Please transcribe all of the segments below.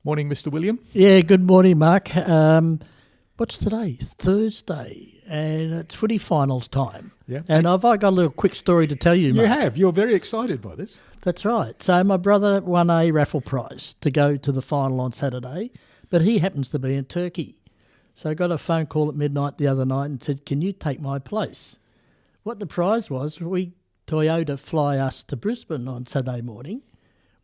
Morning, Mr. William. Yeah, good morning, Mark. What's today? Thursday, and it's footy finals time. Yeah. And I got a little quick story to tell you, Mark. You have. You're very excited by this. That's right. So my brother won a raffle prize to go to the final on Saturday, but he happens to be in Turkey. So I got a phone call at midnight the other night and said, "Can you take my place?" What the prize was, Toyota fly us to Brisbane on Saturday morning.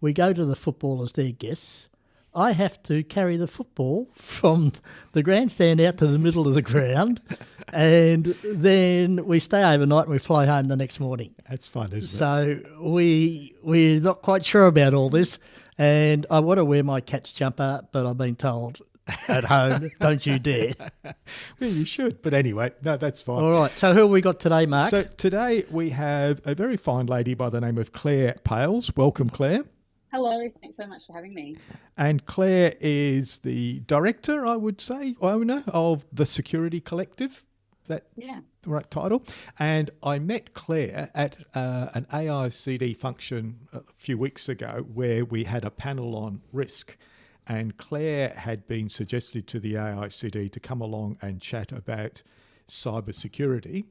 We go to the footballers, their guests. I have to carry the football from the grandstand out to the middle of the ground, and then we stay overnight and we fly home the next morning. That's fun, isn't it? So we're not quite sure about all this, and I want to wear my cat's jumper, but I've been told at home, don't you dare. Well, you should. But anyway, no, that's fine. All right, so who have we got today, Mark? So today we have a very fine lady by the name of Claire Pales. Welcome, Claire. Hello, thanks so much for having me. And Claire is the director, I would say, owner of the Security Collective. That the right title? And I met Claire at an AICD function a few weeks ago where we had a panel on risk. And Claire had been suggested to the AICD to come along and chat about cybersecurity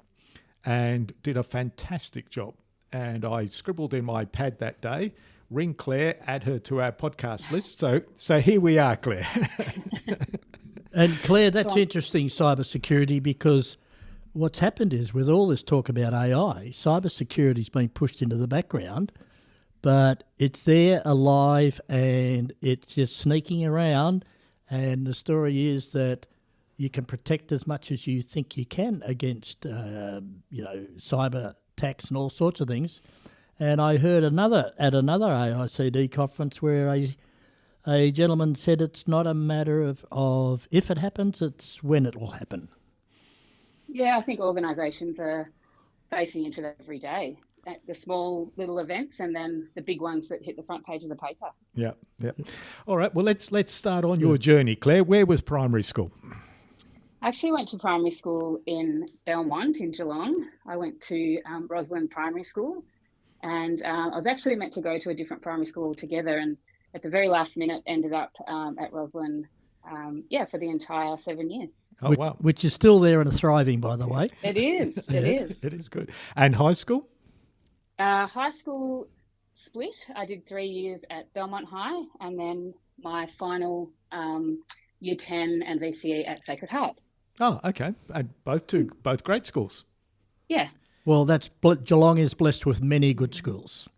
and did a fantastic job. And I scribbled in my pad that day, ring Claire, add her to our podcast list. So here we are, Claire. And Claire, that's interesting, cybersecurity, because what's happened is with all this talk about AI, cybersecurity's been pushed into the background, but it's there alive and it's just sneaking around. And the story is that you can protect as much as you think you can against, cyber attacks and all sorts of things. And I heard at another AICD conference where a gentleman said it's not a matter of if it happens, it's when it will happen. Yeah, I think organisations are facing into that every day. The small little events and then the big ones that hit the front page of the paper. Yeah. All right, well, let's start on your journey, Claire. Where was primary school? I actually went to primary school in Belmont in Geelong. I went to Roslyn Primary School. And I was actually meant to go to a different primary school altogether, and at the very last minute ended up at Roslyn, for the entire 7 years. Oh, wow. Which is still there and thriving, by the way. It is. It is good. And high school? High school split. I did 3 years at Belmont High, and then my final year 10 and VCE at Sacred Heart. Oh, okay. And both great schools. Yeah. Well, Geelong is blessed with many good schools.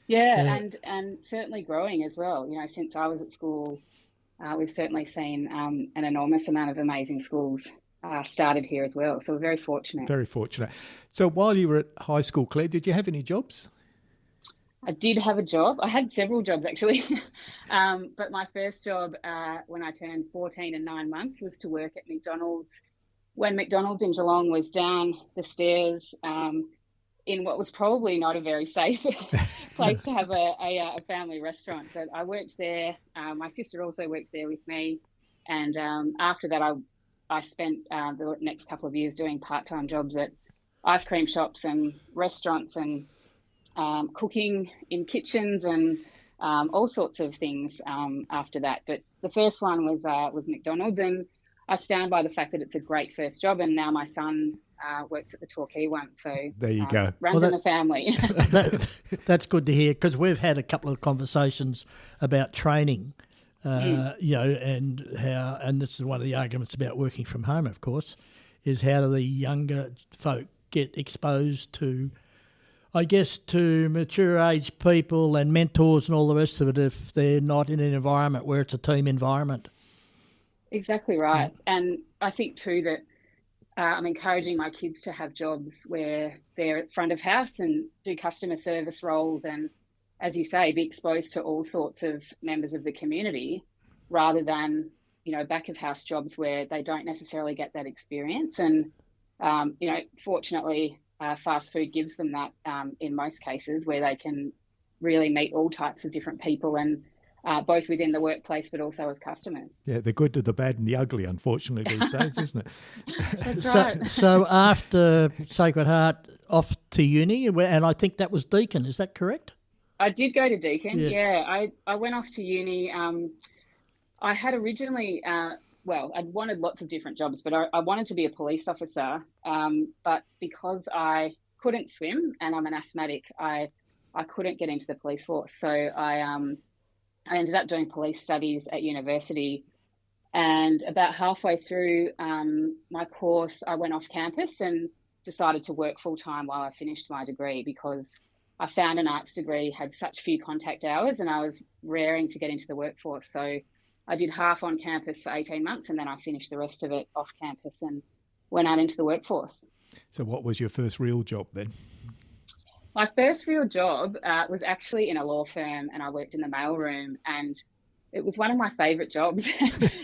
Yeah, and certainly growing as well. You know, since I was at school, we've certainly seen an enormous amount of amazing schools started here as well. So we're very fortunate. Very fortunate. So while you were at high school, Claire, did you have any jobs? I did have a job. I had several jobs, actually. But my first job when I turned 14 and 9 months was to work at McDonald's. When McDonald's in Geelong was down the stairs in what was probably not a very safe place to have a family restaurant. But I worked there. My sister also worked there with me. And after that, I spent the next couple of years doing part-time jobs at ice cream shops and restaurants and cooking in kitchens and all sorts of things after that. But the first one was McDonald's, and I stand by the fact that it's a great first job, and now my son works at the Torquay one. So there you go. Runs in the family. That's good to hear, because we've had a couple of conversations about training, and this is one of the arguments about working from home, of course, is how do the younger folk get exposed to, I guess, to mature age people and mentors and all the rest of it if they're not in an environment where it's a team environment. Exactly right. And I think too that I'm encouraging my kids to have jobs where they're at front of house and do customer service roles and, as you say, be exposed to all sorts of members of the community rather than, back of house jobs where they don't necessarily get that experience. And, fortunately, fast food gives them that in most cases where they can really meet all types of different people and both within the workplace but also as customers. Yeah, the good, the bad and the ugly, unfortunately, these days, isn't it? That's right. So after Sacred Heart, off to uni, and I think that was Deakin, is that correct? I did go to Deakin, yeah. I went off to uni I had originally, I'd wanted lots of different jobs, but I wanted to be a police officer. But because I couldn't swim and I'm an asthmatic, I couldn't get into the police force. So I ended up doing police studies at university. And about halfway through my course, I went off campus and decided to work full time while I finished my degree, because I found an arts degree had such few contact hours and I was raring to get into the workforce. So I did half on campus for 18 months and then I finished the rest of it off campus and went out into the workforce. So what was your first real job then? My first real job was actually in a law firm, and I worked in the mailroom, and it was one of my favourite jobs.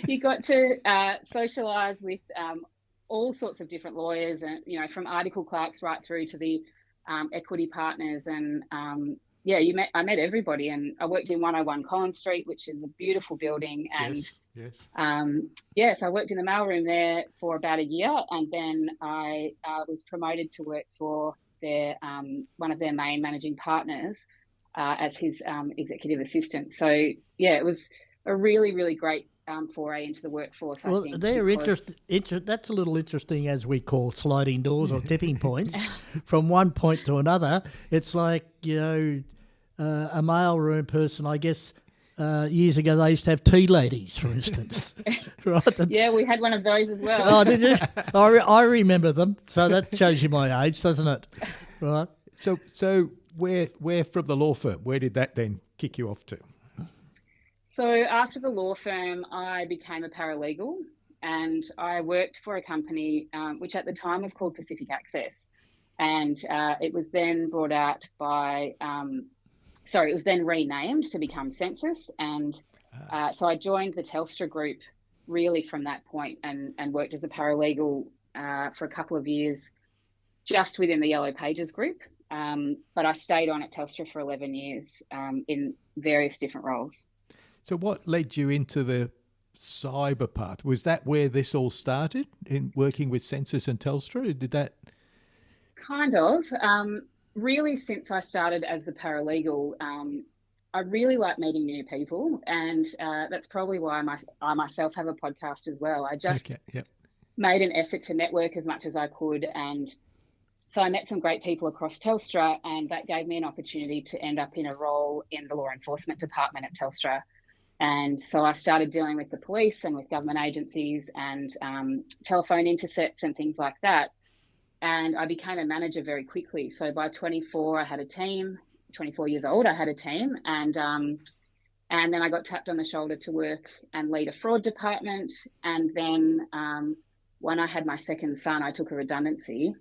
You got to socialise with all sorts of different lawyers, and from article clerks right through to the equity partners, and I met everybody. And I worked in 101 Collins Street, which is a beautiful building, and yes. So I worked in the mailroom there for about a year, and then I was promoted to work for their one of their main managing partners as his executive assistant. So it was a really, really great foray into the workforce. Well, I think, they're that's a little interesting, as we call sliding doors or tipping points. From one point to another, it's like a mailroom person. I guess years ago they used to have tea ladies, for instance. Right? Yeah, we had one of those as well. Oh, did you? I remember them. So that shows you my age, doesn't it? Right. So where from the law firm, where did that then kick you off to? So after the law firm, I became a paralegal, and I worked for a company which at the time was called Pacific Access, and it was then brought out by. It was then renamed to become Census, and so I joined the Telstra group really from that point, and worked as a paralegal for a couple of years just within the Yellow Pages group. But I stayed on at Telstra for 11 years in various different roles. So what led you into the cyber path? Was that where this all started, in working with Census and Telstra? Did that... Kind of. Really, since I started as the paralegal, I really like meeting new people, and that's probably why I myself have a podcast as well. I just made an effort to network as much as I could, and so I met some great people across Telstra, and that gave me an opportunity to end up in a role in the law enforcement department at Telstra. And so I started dealing with the police and with government agencies and telephone intercepts and things like that. And I became a manager very quickly. So by 24, I had a team. 24 years old, I had a team. And then I got tapped on the shoulder to work and lead a fraud department. And then when I had my second son, I took a redundancy.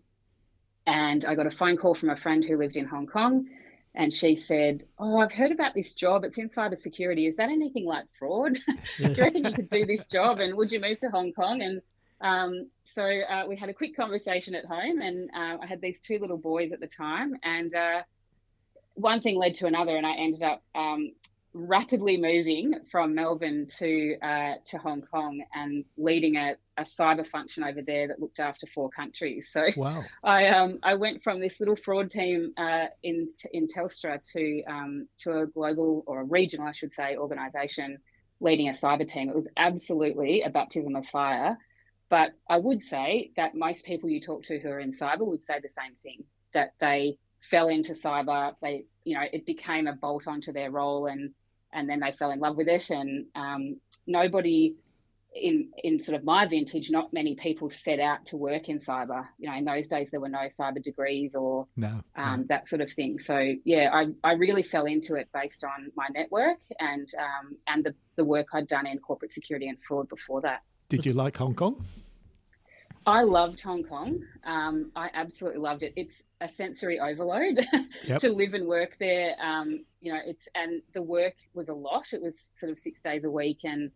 And I got a phone call from a friend who lived in Hong Kong. And she said, "Oh, I've heard about this job. It's in cybersecurity. Is that anything like fraud? Do you reckon you could do this job? And would you move to Hong Kong?" And so we had a quick conversation at home, and I had these two little boys at the time. And one thing led to another, and I ended up rapidly moving from Melbourne to Hong Kong and leading a cyber function over there that looked after 4 countries. So wow. I went from this little fraud team in Telstra to a global, or a regional, I should say, organisation leading a cyber team. It was absolutely a baptism of fire. But I would say that most people you talk to who are in cyber would say the same thing, that they fell into cyber, it became a bolt onto their role, and then they fell in love with it. And nobody in sort of my vintage, not many people set out to work in cyber. In those days there were no cyber degrees or that sort of thing. So I really fell into it based on my network and the work I'd done in corporate security and fraud before that. Did you like Hong Kong? I loved Hong Kong. I absolutely loved it. It's a sensory overload to live and work there. And the work was a lot. It was sort of 6 days a week, and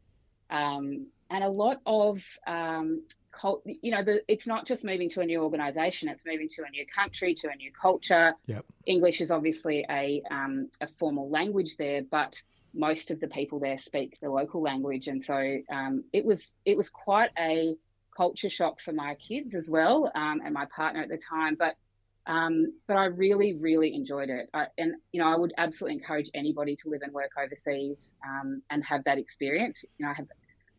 a lot of it's not just moving to a new organisation. It's moving to a new country, to a new culture. English is obviously a formal language there, but most of the people there speak the local language, and so it was quite a culture shock for my kids as well, and my partner at the time. But But I really, really enjoyed it. I would absolutely encourage anybody to live and work overseas and have that experience.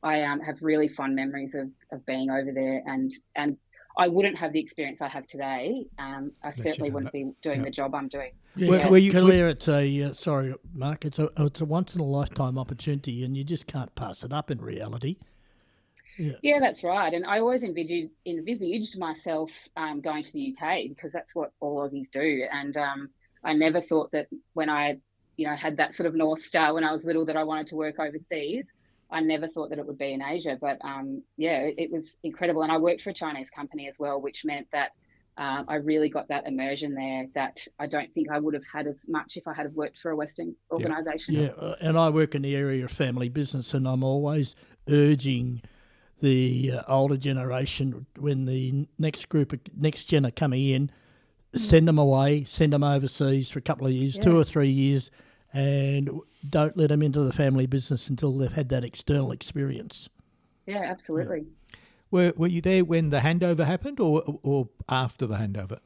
I have really fond memories of being over there, and I wouldn't have the experience I have today. I certainly wouldn't be doing the job I'm doing. Yeah, Claire, it's a sorry, Mark. It's a once in a lifetime opportunity, and you just can't pass it up in reality. Yeah, that's right. And I always envisaged myself going to the UK because that's what all Aussies do. And I never thought that when I, had that sort of North Star when I was little that I wanted to work overseas. I never thought that it would be in Asia. But it was incredible. And I worked for a Chinese company as well, which meant that I really got that immersion there that I don't think I would have had as much if I had worked for a Western organisation. Yeah, and I work in the area of family business, and I'm always urging the older generation, when the next gen are coming in, send them away, send them overseas for a couple of years, 2 or 3 years, and don't let them into the family business until they've had that external experience. Yeah, absolutely. Yeah. Were you there when the handover happened or after the handover?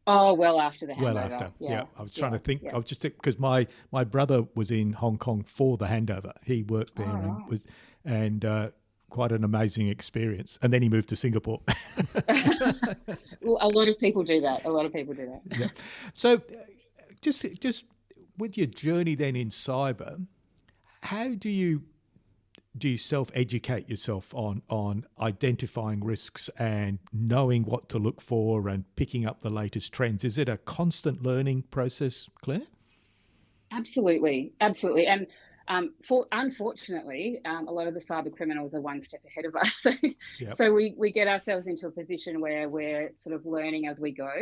Oh, well after the handover. Well after, yeah. I was trying to think. Yeah. I was just because my brother was in Hong Kong for the handover. He worked there and quite an amazing experience. And then he moved to Singapore. Well, a lot of people do that. Yeah. So just with your journey then in cyber, how do you self-educate yourself on identifying risks and knowing what to look for and picking up the latest trends? Is it a constant learning process, Claire? Absolutely. And unfortunately, a lot of the cyber criminals are one step ahead of us. So we get ourselves into a position where we're sort of learning as we go.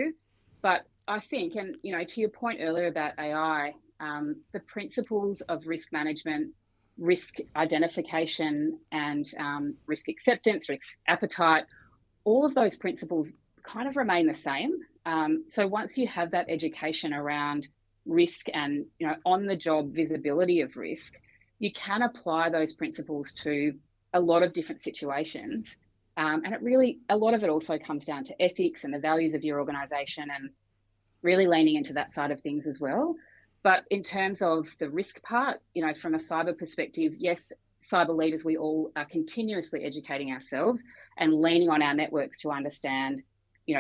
But I think, and to your point earlier about AI, the principles of risk management, risk identification, and risk acceptance, risk appetite, all of those principles kind of remain the same. So once you have that education around risk and on the job visibility of risk, you can apply those principles to a lot of different situations, and a lot of it also comes down to ethics and the values of your organization, and really leaning into that side of things as well. But in terms of the risk part, from a cyber perspective, yes, cyber leaders, we all are continuously educating ourselves and leaning on our networks to understand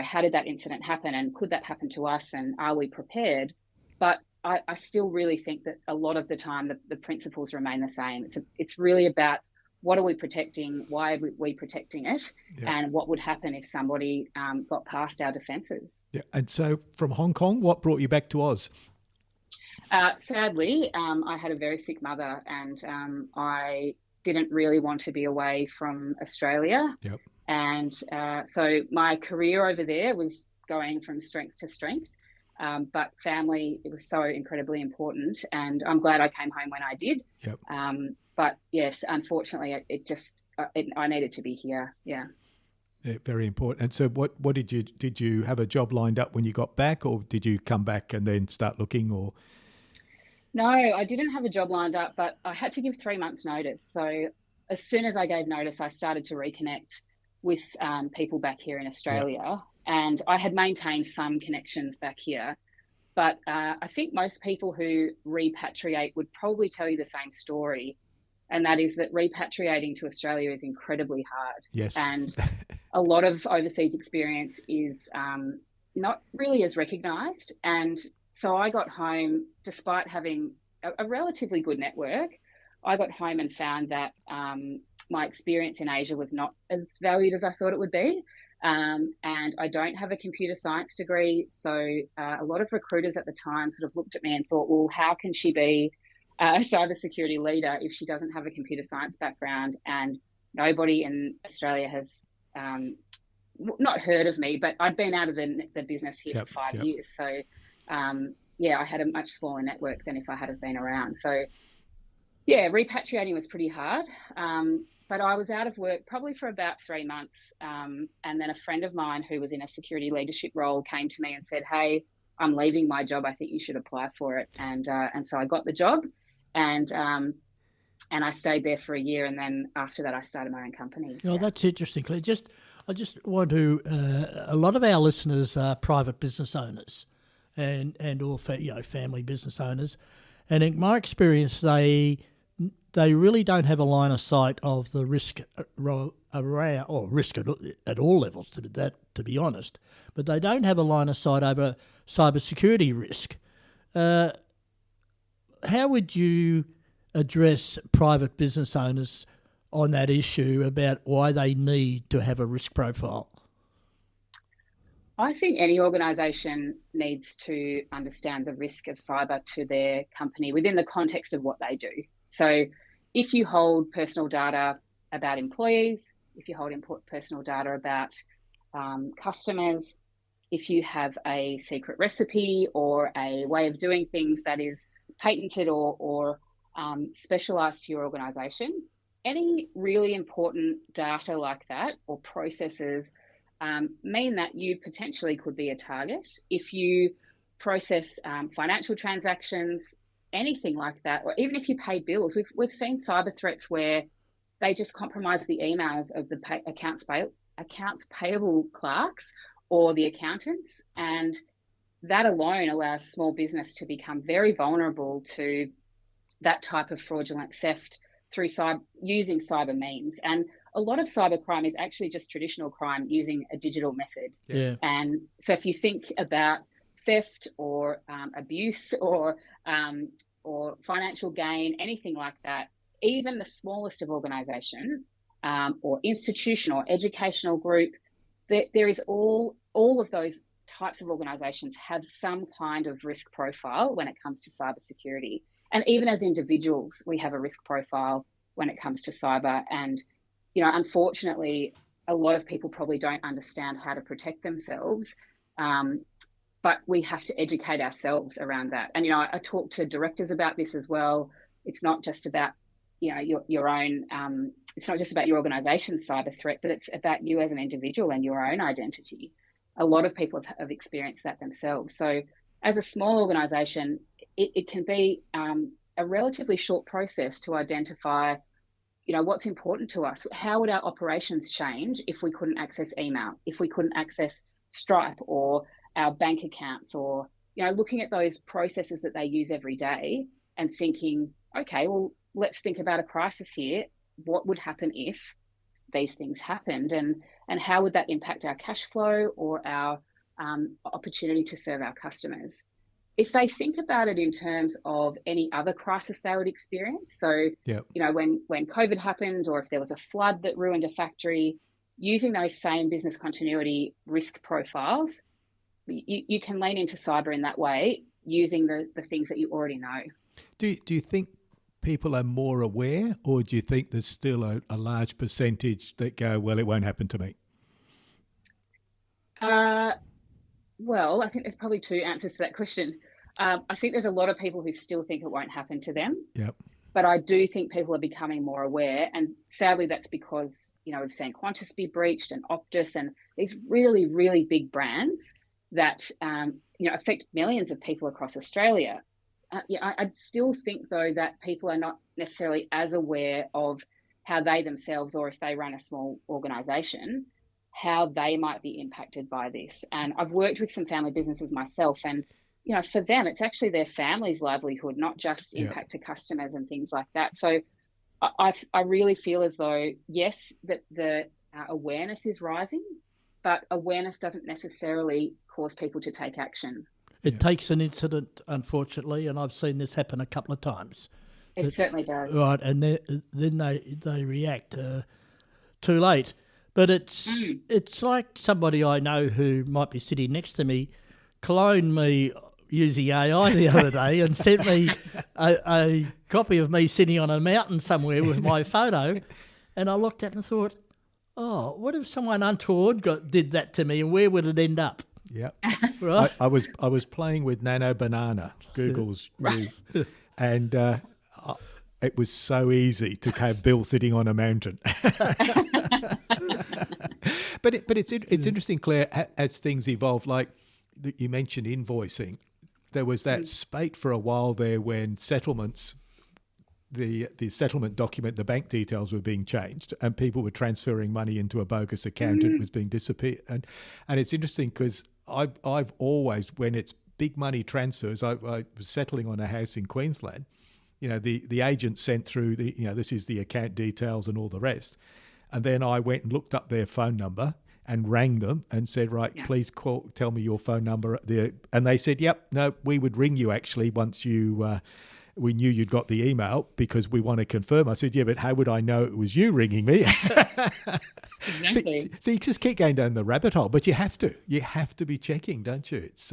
how did that incident happen, and could that happen to us, and are we prepared? But I still really think that a lot of the time the principles remain the same. It's really about what are we protecting, why are we protecting it, and what would happen if somebody got past our defences. Yeah. And so from Hong Kong, what brought you back to Oz? Sadly, I had a very sick mother, and I didn't really want to be away from Australia. Yep. And so my career over there was going from strength to strength. But family, it was so incredibly important, and I'm glad I came home when I did. Yep. But yes, unfortunately, I needed to be here. Yeah. Yeah, very important. And so what did you have a job lined up when you got back, or did you come back and then start looking, or? No, I didn't have a job lined up, but I had to give 3 months notice. So as soon as I gave notice, I started to reconnect with people back here in Australia. Yep. And I had maintained some connections back here. But I think most people who repatriate would probably tell you the same story. And that is that repatriating to Australia is incredibly hard. Yes. And a lot of overseas experience is not really as recognised. And so I got home, despite having a relatively good network, I got home and found that my experience in Asia was not as valued as I thought it would be. And I don't have a computer science degree. So a lot of recruiters at the time sort of looked at me and thought, well, how can she be a cybersecurity leader if she doesn't have a computer science background? And nobody in Australia has not heard of me, but I'd been out of the business here for 5 years. So, I had a much smaller network than if I had have been around. So, repatriating was pretty hard. But I was out of work probably for about 3 months. And then a friend of mine who was in a security leadership role came to me and said, hey, I'm leaving my job. I think you should apply for it. And so I got the job, and I stayed there for a year. And then after that, I started my own company. Oh, that's interesting, Claire. I just want to. A lot of our listeners are private business owners, and all family business owners, and in my experience, they really don't have a line of sight of the risk around, or risk at all levels. To be honest, but they don't have a line of sight over cybersecurity risk. How would you address private business owners on that issue about why they need to have a risk profile? I think any organisation needs to understand the risk of cyber to their company within the context of what they do. So if you hold personal data about employees, if you hold personal data about customers, if you have a secret recipe or a way of doing things that is patented or specialised to your organisation, any really important data like that or processes mean that you potentially could be a target. If you process financial transactions, anything like that, or even if you pay bills, we've seen cyber threats where they just compromise the emails of the accounts payable clerks or the accountants, and that alone allows small business to become very vulnerable to that type of fraudulent theft through using cyber means. And a lot of cybercrime is actually just traditional crime using a digital method. Yeah. And so if you think about theft or abuse or financial gain, anything like that, even the smallest of organisation or institution or educational group, there is all of those types of organisations have some kind of risk profile when it comes to cybersecurity. And even as individuals, we have a risk profile when it comes to cyber. And, unfortunately, a lot of people probably don't understand how to protect themselves. But we have to educate ourselves around that. And, I talk to directors about this as well. It's not just about, your own, it's not just about your organisation's cyber threat, but it's about you as an individual and your own identity. A lot of people have experienced that themselves. So as a small organisation, it can be a relatively short process to identify, what's important to us. How would our operations change if we couldn't access email, if we couldn't access Stripe or our bank accounts, or, looking at those processes that they use every day and thinking, okay, well, let's think about a crisis here. What would happen if these things happened, and how would that impact our cash flow or our opportunity to serve our customers? If they think about it in terms of any other crisis they would experience, so, when COVID happened, or if there was a flood that ruined a factory, using those same business continuity risk profiles, you can lean into cyber in that way, using the things that you already know. Do you think people are more aware, or do you think there's still a large percentage that go, well, it won't happen to me? Well, I think there's probably two answers to that question. I think there's a lot of people who still think it won't happen to them. Yep. But I do think people are becoming more aware. And sadly, that's because, we've seen Qantas be breached and Optus and these really, really big brands that, affect millions of people across Australia. I still think, though, that people are not necessarily as aware of how they themselves, or if they run a small organisation, how they might be impacted by this. And I've worked with some family businesses myself, and, for them, it's actually their family's livelihood, not just impact to customers and things like that. So I really feel as though, yes, that the awareness is rising, but awareness doesn't necessarily cause people to take action. It takes an incident, unfortunately, and I've seen this happen a couple of times. It certainly does. Right, and then they react too late. But it's like somebody I know who might be sitting next to me cloned me using AI the other day and sent me a copy of me sitting on a mountain somewhere with my photo, and I looked at it and thought, oh, what if someone untoward did that to me, and where would it end up? Yeah, right. I was playing with Nano Banana, Google's move, and it was so easy to have Bill sitting on a mountain. But it's interesting, Claire, as things evolve. Like you mentioned, invoicing. There was that spate for a while there when settlements, the settlement document, the bank details were being changed, and people were transferring money into a bogus account, and it was being disappeared. And it's interesting because I've always, when it's big money transfers, I was settling on a house in Queensland. The agent sent through this is the account details and all the rest, and then I went and looked up their phone number and rang them and said, right, please tell me your phone number. And they said, yep, no, we would ring you actually once we knew you'd got the email because we want to confirm. I said, yeah, but how would I know it was you ringing me? Exactly. So you just keep going down the rabbit hole, but you have to be checking, don't you? It's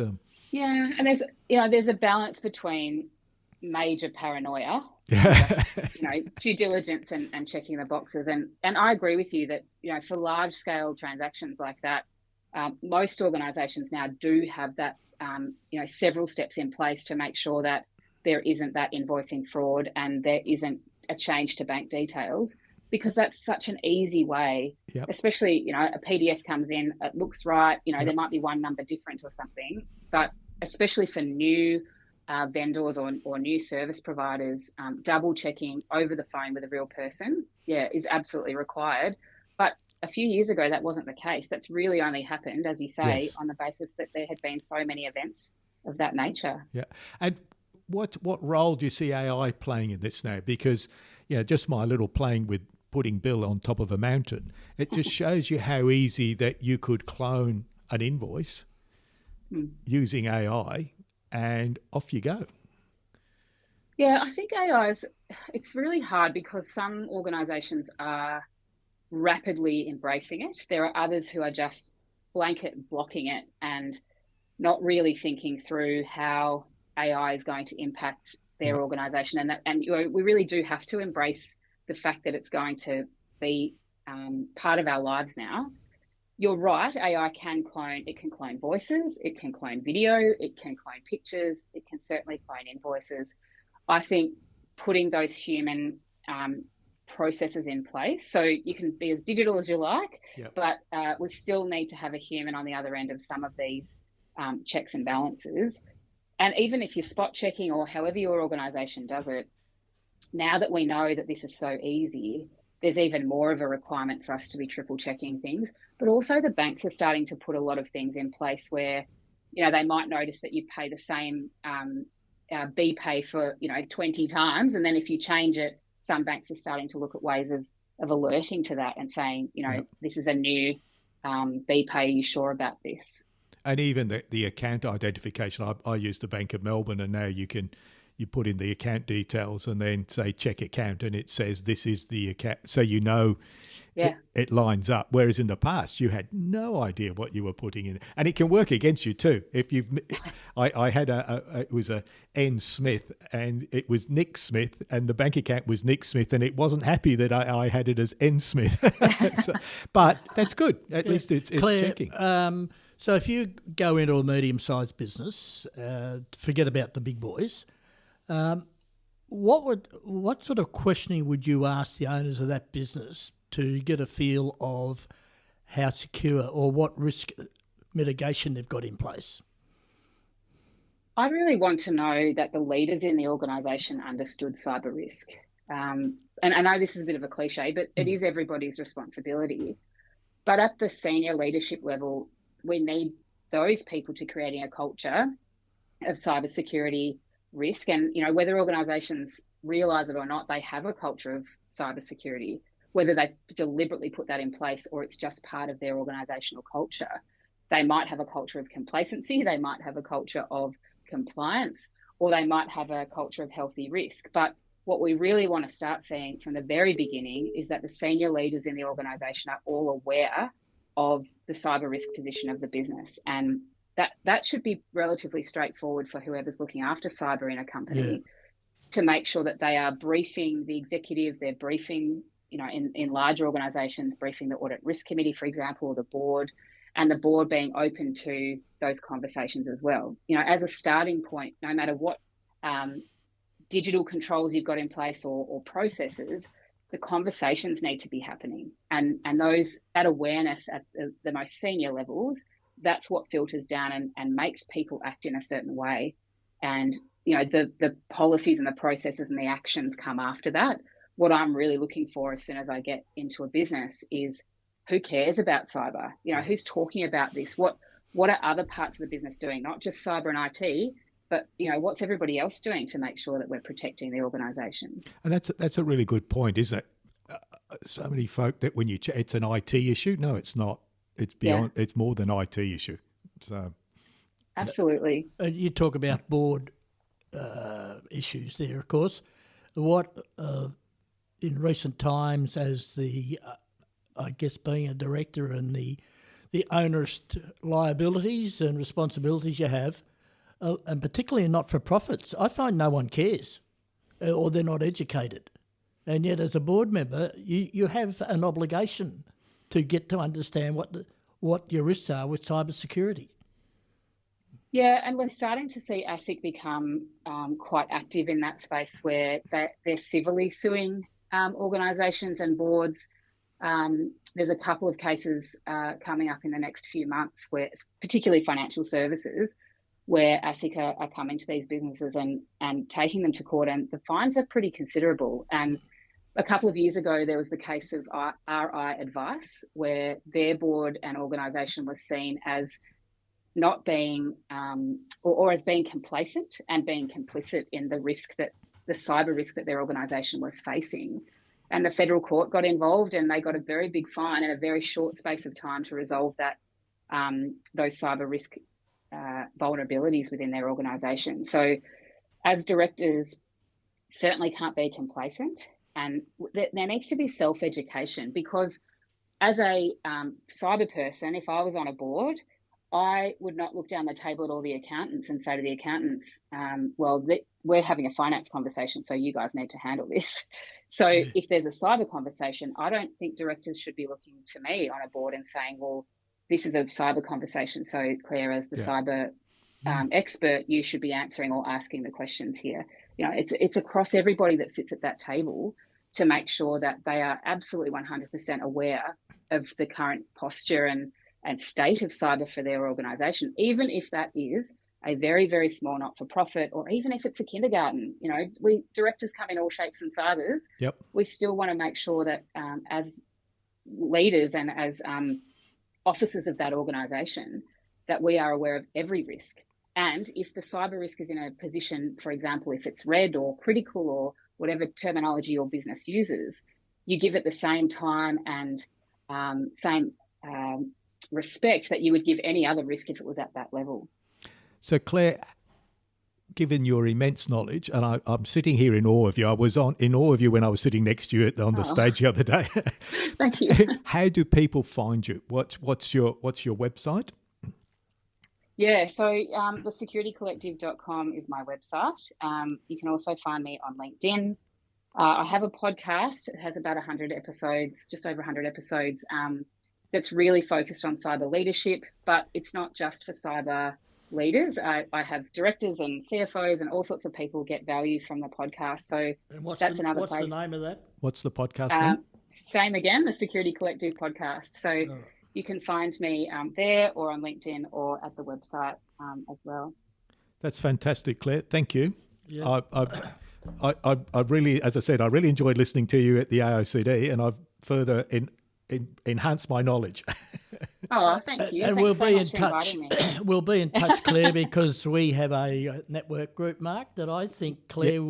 yeah, and there's a balance between major paranoia, due diligence and checking the boxes. And I agree with you that, for large scale transactions like that, most organisations now do have that, several steps in place to make sure that there isn't that invoicing fraud and there isn't a change to bank details, because that's such an easy way, especially, a PDF comes in, it looks right, there might be one number different or something, but especially for new vendors or new service providers, double checking over the phone with a real person, is absolutely required. But a few years ago, that wasn't the case. That's really only happened, as you say, on the basis that there had been so many events of that nature. Yeah. And what role do you see AI playing in this now? Because, just my little playing with putting Bill on top of a mountain, it just shows you how easy that you could clone an invoice using AI and off you go. Yeah, I think it's really hard because some organisations are rapidly embracing it. There are others who are just blanket blocking it and not really thinking through how AI is going to impact their organisation. And we really do have to embrace the fact that it's going to be part of our lives now. You're right, AI can clone. It can clone voices, it can clone video, it can clone pictures, it can certainly clone invoices. I think putting those human processes in place, so you can be as digital as you like, but we still need to have a human on the other end of some of these checks and balances. And even if you're spot checking or however your organisation does it, now that we know that this is so easy, there's even more of a requirement for us to be triple checking things. But also the banks are starting to put a lot of things in place where, they might notice that you pay the same BPay for, 20 times. And then if you change it, some banks are starting to look at ways of alerting to that and saying, this is a new BPay, are you sure about this? And even the account identification, I use the Bank of Melbourne, and now you put in the account details and then say check account, and it says this is the account, so it lines up. Whereas in the past you had no idea what you were putting in, and it can work against you too. If I had it was a N Smith, and it was Nick Smith, and the bank account was Nick Smith, and it wasn't happy that I had it as N Smith. But that's good. At least it's Claire, checking. So if you go into a medium-sized business, forget about the big boys. What sort of questioning would you ask the owners of that business to get a feel of how secure or what risk mitigation they've got in place? I really want to know that the leaders in the organisation understood cyber risk. And I know this is a bit of a cliche, but it is everybody's responsibility. But at the senior leadership level, we need those people to creating a culture of cybersecurity risk. And, whether organisations realise it or not, they have a culture of cybersecurity, whether they deliberately put that in place or it's just part of their organisational culture. They might have a culture of complacency, they might have a culture of compliance, or they might have a culture of healthy risk. But what we really want to start seeing from the very beginning is that the senior leaders in the organisation are all aware of the cyber risk position of the business. And that should be relatively straightforward for whoever's looking after cyber in a company to make sure that they are briefing the executive, they're briefing, in larger organisations, briefing the audit risk committee, for example, or the board, and the board being open to those conversations as well. As a starting point, no matter what digital controls you've got in place or processes, the conversations need to be happening. And that awareness at the most senior levels, that's what filters down and makes people act in a certain way. And the policies and the processes and the actions come after that. What I'm really looking for as soon as I get into a business is who cares about cyber? Who's talking about this? What are other parts of the business doing? Not just cyber and IT, but what's everybody else doing to make sure that we're protecting the organisation? And that's a really good point, isn't it? So many folk that when it's an IT issue. No, it's not. It's beyond. Yeah. It's more than IT issue. So absolutely. You talk about board issues there, of course. What in recent times, as I guess being a director and the onerous liabilities and responsibilities you have, and particularly in not-for-profits, I find no one cares or they're not educated. And yet as a board member, you have an obligation to get to understand what your risks are with cybersecurity. Yeah, and we're starting to see ASIC become quite active in that space where they're civilly suing organisations and boards. There's a couple of cases coming up in the next few months, where, particularly financial services, where ASIC are coming to these businesses and taking them to court, and the fines are pretty considerable. And a couple of years ago, there was the case of RI Advice, where their board and organisation was seen as not being or as being complacent and being complicit in the cyber risk that their organisation was facing. And the federal court got involved, and they got a very big fine in a very short space of time to resolve that those cyber risk vulnerabilities within their organisation. So as directors, certainly can't be complacent, and there needs to be self-education, because as a cyber person, if I was on a board, I would not look down the table at all the accountants and say to the accountants, we're having a finance conversation, so you guys need to handle this. So if there's a cyber conversation, I don't think directors should be looking to me on a board and saying, well, this is a cyber conversation, so Claire, as the cyber expert, you should be answering or asking the questions here. It's across everybody that sits at that table to make sure that they are absolutely 100% aware of the current posture and state of cyber for their organisation, even if that is a very, very small not-for-profit, or even if it's a kindergarten. We directors come in all shapes and sizes. Yep. We still want to make sure that as leaders and as officers of that organisation, that we are aware of every risk. And if the cyber risk is in a position, for example, if it's red or critical or whatever terminology your business uses, you give it the same time and same respect that you would give any other risk if it was at that level. So Claire, given your immense knowledge, and I'm sitting here in awe of you. I was in awe of you when I was sitting next to you on the stage the other day. Thank you. How do people find you? What's your website? Yeah, so thesecuritycollective.com is my website. You can also find me on LinkedIn. I have a podcast. It has about 100 episodes, just over 100 episodes, that's really focused on cyber leadership, but it's not just for cyber leaders. I have directors and CFOs and all sorts of people get value from the podcast. So that's another place. What's the name of that? What's the podcast name? Same again, the Security Collective podcast. So you can find me there or on LinkedIn or at the website as well. That's fantastic, Claire. Thank you. Yeah. I really, as I said, I really enjoyed listening to you at the AOCD, and I've further enhanced my knowledge. Oh, thank you. And Thanks we'll so be much in for touch. inviting me. We'll be in touch, Claire, because we have a network group, Mark, that I think Claire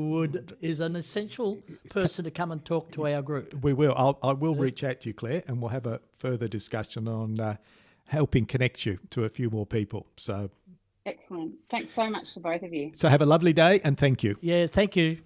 is an essential person to come and talk to our group. We will. I will reach out to you, Claire, and we'll have a further discussion on helping connect you to a few more people. So excellent. Thanks so much to both of you. So have a lovely day, and thank you. Yeah, thank you.